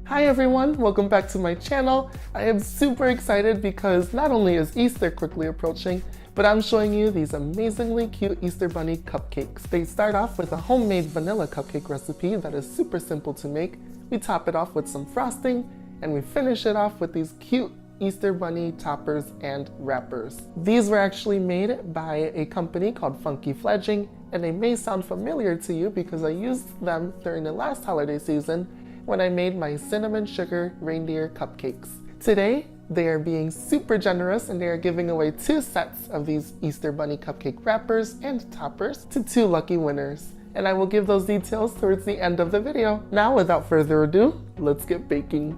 Hi everyone, welcome back to my channel. I am super excited because not only is Easter quickly approaching, but I'm showing you these amazingly cute Easter bunny cupcakes. They start off with a homemade vanilla cupcake recipe that is super simple to make. We top it off with some frosting, and we finish it off with these cute Easter bunny toppers and wrappers. These were actually made by a company called Funky Fledging, and they may sound familiar to you because I used them during the last holiday season when I made my cinnamon sugar reindeer cupcakes. Today, they are being super generous and they are giving away 2 sets of these Easter bunny cupcake wrappers and toppers to 2 lucky winners. And I will give those details towards the end of the video. Now, without further ado, let's get baking.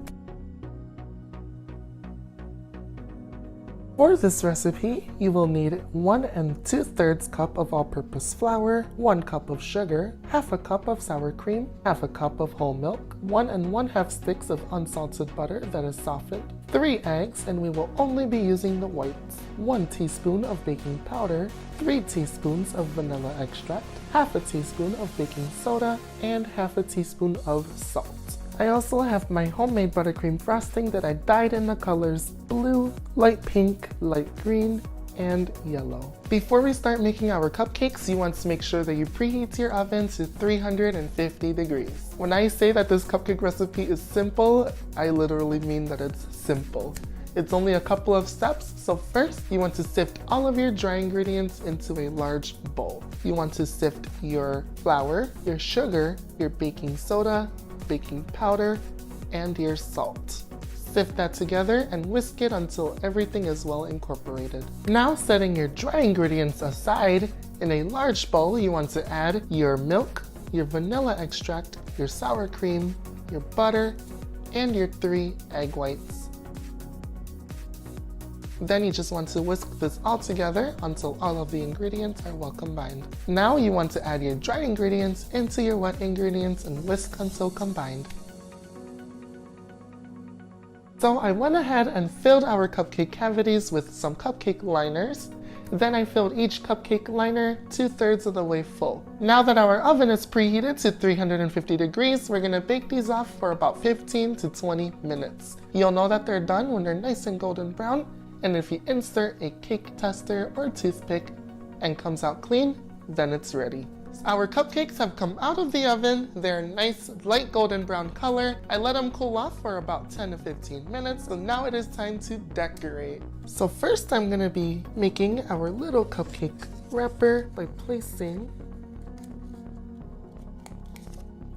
For this recipe, you will need 1 2/3 cup of all-purpose flour, 1 cup of sugar, half a cup of sour cream, half a cup of whole milk, 1 1/2 sticks of unsalted butter that is softened, 3 eggs, and we will only be using the whites, 1 teaspoon of baking powder, 3 teaspoons of vanilla extract, half a teaspoon of baking soda, and half a teaspoon of salt. I also have my homemade buttercream frosting that I dyed in the colors blue, light pink, light green, and yellow. Before we start making our cupcakes, you want to make sure that you preheat your oven to 350 degrees. When I say that this cupcake recipe is simple, I literally mean that it's simple. It's only a couple of steps, so first you want to sift all of your dry ingredients into a large bowl. You want to sift your flour, your sugar, your baking soda, baking powder, and your salt. Sift that together and whisk it until everything is well incorporated. Now, setting your dry ingredients aside, in a large bowl you want to add your milk, your vanilla extract, your sour cream, your butter, and your 3 egg whites. Then you just want to whisk this all together until all of the ingredients are well combined. Now you want to add your dry ingredients into your wet ingredients and whisk until combined. So I went ahead and filled our cupcake cavities with some cupcake liners. Then I filled each cupcake liner 2/3 of the way full. Now that our oven is preheated to 350 degrees, we're gonna bake these off for about 15 to 20 minutes. You'll know that they're done when they're nice and golden brown, and if you insert a cake tester or toothpick and comes out clean, then it's ready. Our cupcakes have come out of the oven. They're a nice light golden brown color. I let them cool off for about 10 to 15 minutes, so now it is time to decorate. So first I'm gonna be making our little cupcake wrapper by placing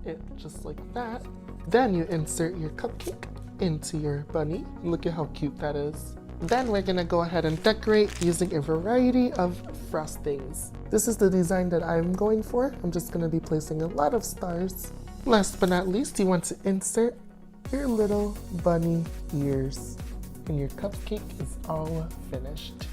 it just like that. Then you insert your cupcake into your bunny. Look at how cute that is. Then we're gonna go ahead and decorate using a variety of frostings. This is the design that I'm going for. I'm just gonna be placing a lot of stars. Last but not least, you want to insert your little bunny ears. And your cupcake is all finished.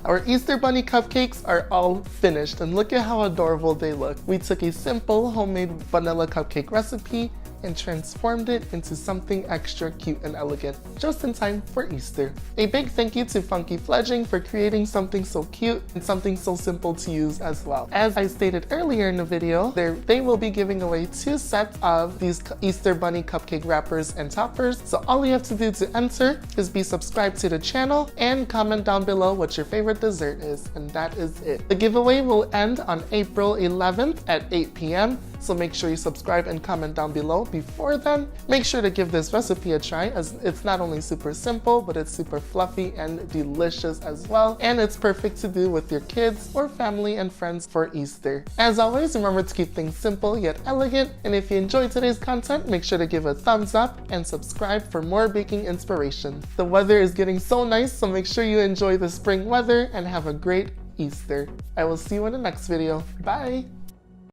Our Easter bunny cupcakes are all finished, and look at how adorable they look. We took a simple homemade vanilla cupcake recipe and transformed it into something extra cute and elegant, just in time for Easter. A big thank you to Funky Fledging for creating something so cute and something so simple to use as well. As I stated earlier in the video, they will be giving away 2 sets of these Easter bunny cupcake wrappers and toppers, so all you have to do to enter is be subscribed to the channel and comment down below what your favorite dessert is, and that is it. The giveaway will end on April 11th at 8 p.m. So make sure you subscribe and comment down below before then. Make sure to give this recipe a try, as it's not only super simple, but it's super fluffy and delicious as well. And it's perfect to do with your kids or family and friends for Easter. As always, remember to keep things simple yet elegant. And if you enjoyed today's content, make sure to give a thumbs up and subscribe for more baking inspiration. The weather is getting so nice, so make sure you enjoy the spring weather and have a great Easter. I will see you in the next video. Bye!